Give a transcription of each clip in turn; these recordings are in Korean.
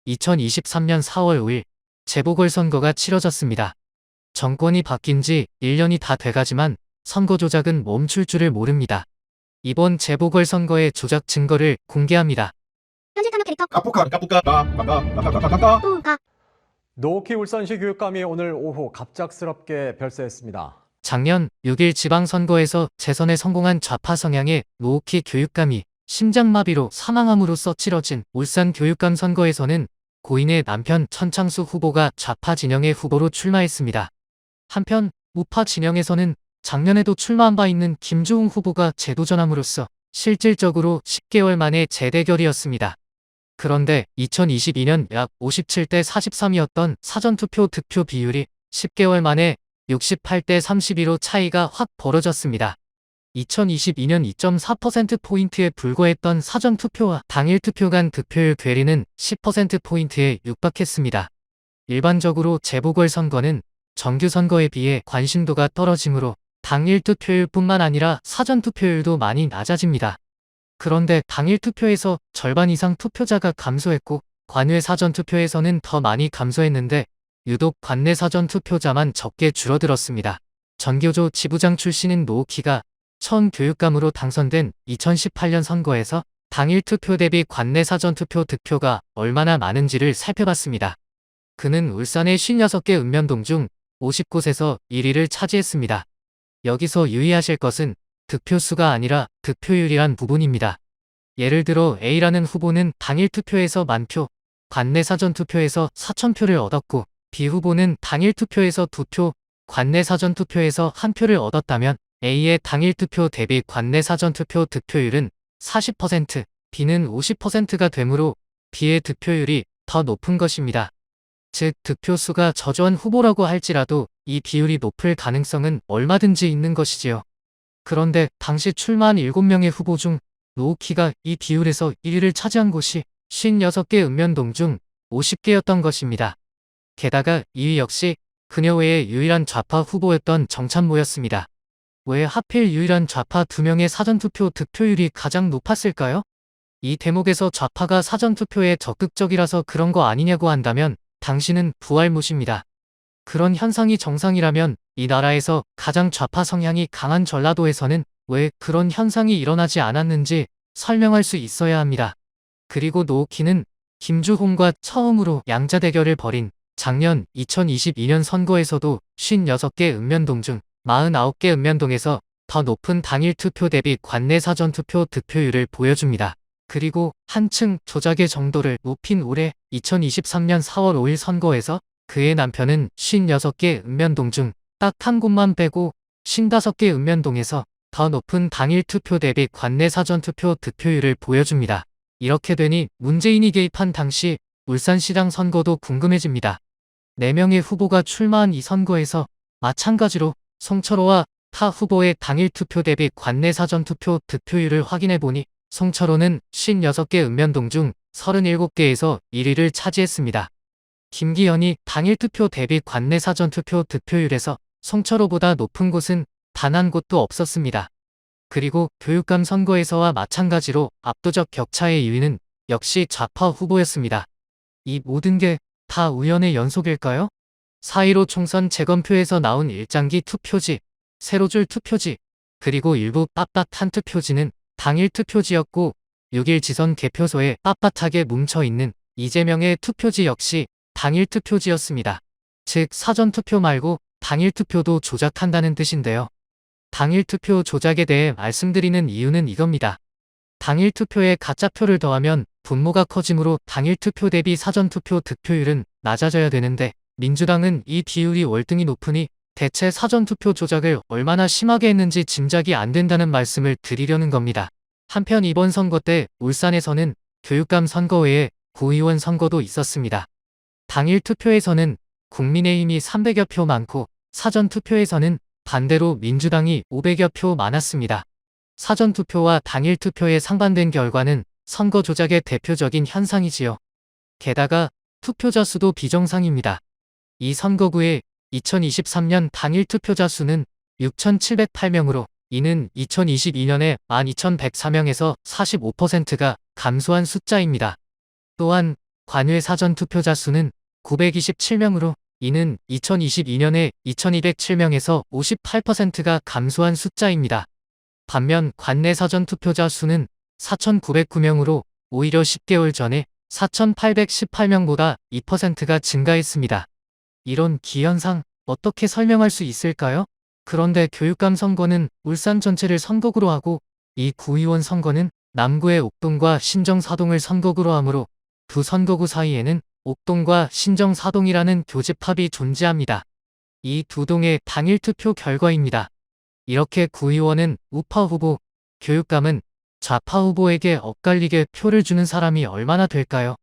2023년 4월 5일 재보궐선거가 치러졌습니다. 정권이 바뀐 지 1년이 다 돼가지만 선거 조작은 멈출 줄을 모릅니다. 이번 재보궐선거의 조작 증거를 공개합니다. 현실 탐욕 캐릭터 까뿌까 노키 울산시 교육감이 오늘 오후 갑작스럽게 별세했습니다. 작년 6일 지방선거에서 재선에 성공한 좌파 성향의 노키 교육감이 심장마비로 사망함으로써 치러진 울산 교육감 선거에서는 고인의 남편 천창수 후보가 좌파 진영의 후보로 출마했습니다. 한편 우파 진영에서는 작년에도 출마한 바 있는 김주웅 후보가 재도전함으로써 실질적으로 10개월 만의 재대결이었습니다. 그런데 2022년 약 57대 43이었던 사전투표 득표 비율이 10개월 만에 68대 32로 차이가 확 벌어졌습니다. 2022년 2.4%포인트에 불과했던 사전투표와 당일투표 간 득표율 괴리는 10%포인트에 육박했습니다. 일반적으로 재보궐선거는 정규선거에 비해 관심도가 떨어지므로 당일투표율뿐만 아니라 사전투표율도 많이 낮아집니다. 그런데 당일투표에서 절반 이상 투표자가 감소했고 관외 사전투표에서는 더 많이 감소했는데 유독 관내 사전투표자만 적게 줄어들었습니다. 전교조 지부장 출신인 노키가 천 교육감으로 당선된 2018년 선거에서 당일 투표 대비 관내 사전투표 득표가 얼마나 많은지를 살펴봤습니다. 그는 울산의 56개 읍면동 중 50곳에서 1위를 차지했습니다. 여기서 유의하실 것은 득표수가 아니라 득표율이란 부분입니다. 예를 들어 A라는 후보는 당일 투표에서 10,000표, 관내 사전투표에서 4,000표를 얻었고 B 후보는 당일 투표에서 2표, 관내 사전투표에서 1표를 얻었다면 A의 당일 투표 대비 관내 사전투표 득표율은 40%, B는 50%가 되므로 B의 득표율이 더 높은 것입니다. 즉, 득표수가 저조한 후보라고 할지라도 이 비율이 높을 가능성은 얼마든지 있는 것이지요. 그런데 당시 출마한 7명의 후보 중 노키가 이 비율에서 1위를 차지한 곳이 56개 읍면동 중 50개였던 것입니다. 게다가 2위 역시 그녀 외에 유일한 좌파 후보였던 정찬모였습니다. 왜 하필 유일한 좌파 2명의 사전투표 득표율이 가장 높았을까요? 이 대목에서 좌파가 사전투표에 적극적이라서 그런 거 아니냐고 한다면 당신은 부활못입니다. 그런 현상이 정상이라면 이 나라에서 가장 좌파 성향이 강한 전라도에서는 왜 그런 현상이 일어나지 않았는지 설명할 수 있어야 합니다. 그리고 노키는 김주홍과 처음으로 양자 대결을 벌인 작년 2022년 선거에서도 56개 읍면동 중 49개 읍면동에서 더 높은 당일 투표 대비 관내 사전투표 득표율을 보여줍니다. 그리고 한층 조작의 정도를 높인 올해 2023년 4월 5일 선거에서 그의 남편은 56개 읍면동 중 딱 한 곳만 빼고 55개 읍면동에서 더 높은 당일 투표 대비 관내 사전투표 득표율을 보여줍니다. 이렇게 되니 문재인이 개입한 당시 울산시장 선거도 궁금해집니다. 4명의 후보가 출마한 이 선거에서 마찬가지로 송철호와 타 후보의 당일 투표 대비 관내 사전투표 득표율을 확인해보니 송철호는 56개 읍면동 중 37개에서 1위를 차지했습니다. 김기현이 당일 투표 대비 관내 사전투표 득표율에서 송철호보다 높은 곳은 단 한 곳도 없었습니다. 그리고 교육감 선거에서와 마찬가지로 압도적 격차의 2위는 역시 좌파 후보였습니다. 이 모든 게 다 우연의 연속일까요? 4.15 총선 재검표에서 나온 일장기 투표지, 세로줄 투표지, 그리고 일부 빳빳한 투표지는 당일 투표지였고 6일 지선 개표소에 빳빳하게 뭉쳐있는 이재명의 투표지 역시 당일 투표지였습니다. 즉 사전투표 말고 당일 투표도 조작한다는 뜻인데요. 당일 투표 조작에 대해 말씀드리는 이유는 이겁니다. 당일 투표에 가짜표를 더하면 분모가 커지므로 당일 투표 대비 사전투표 득표율은 낮아져야 되는데 민주당은 이 비율이 월등히 높으니 대체 사전투표 조작을 얼마나 심하게 했는지 짐작이 안 된다는 말씀을 드리려는 겁니다. 한편 이번 선거 때 울산에서는 교육감 선거 외에 구의원 선거도 있었습니다. 당일 투표에서는 국민의힘이 300여 표 많고 사전투표에서는 반대로 민주당이 500여 표 많았습니다. 사전투표와 당일 투표의 상반된 결과는 선거 조작의 대표적인 현상이지요. 게다가 투표자 수도 비정상입니다. 이 선거구의 2023년 당일 투표자 수는 6,708명으로 이는 2022년에 12,104명에서 45%가 감소한 숫자입니다. 또한 관외 사전투표자 수는 927명으로 이는 2022년에 2207명에서 58%가 감소한 숫자입니다. 반면 관내 사전투표자 수는 4909명으로 오히려 10개월 전에 4818명보다 2%가 증가했습니다. 이런 기현상 어떻게 설명할 수 있을까요? 그런데 교육감 선거는 울산 전체를 선거구로 하고 이 구의원 선거는 남구의 옥동과 신정 사동을 선거구로 하므로 두 선거구 사이에는 옥동과 신정 사동이라는 교집합이 존재합니다. 이 두 동의 당일 투표 결과입니다. 이렇게 구의원은 우파 후보, 교육감은 좌파 후보에게 엇갈리게 표를 주는 사람이 얼마나 될까요?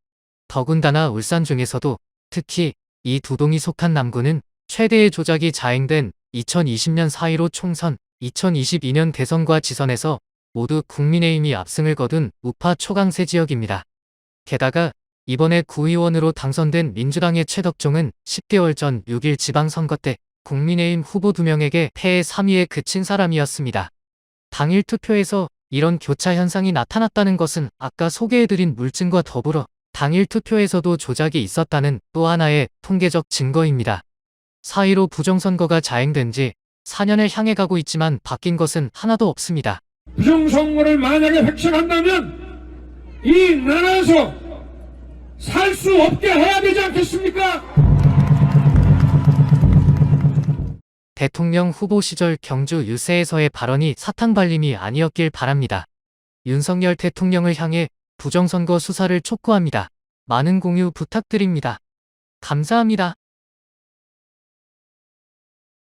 더군다나 울산 중에서도 특히 이 두 동이 속한 남구는 최대의 조작이 자행된 2020년 4.15 총선, 2022년 대선과 지선에서 모두 국민의힘이 압승을 거둔 우파 초강세 지역입니다. 게다가 이번에 구의원으로 당선된 민주당의 최덕종은 10개월 전 6일 지방선거 때 국민의힘 후보 2명에게 패해 3위에 그친 사람이었습니다. 당일 투표에서 이런 교차 현상이 나타났다는 것은 아까 소개해드린 물증과 더불어 당일 투표에서도 조작이 있었다는 또 하나의 통계적 증거입니다. 4.15 부정선거가 자행된 지 4년을 향해 가고 있지만 바뀐 것은 하나도 없습니다. 부정선거를 만약에 획책한다면 이 나라에서 살 수 없게 해야 되지 않겠습니까? 대통령 후보 시절 경주 유세에서의 발언이 사탕발림이 아니었길 바랍니다. 윤석열 대통령을 향해 부정선거 수사를 촉구합니다. 많은 공유 부탁드립니다. 감사합니다.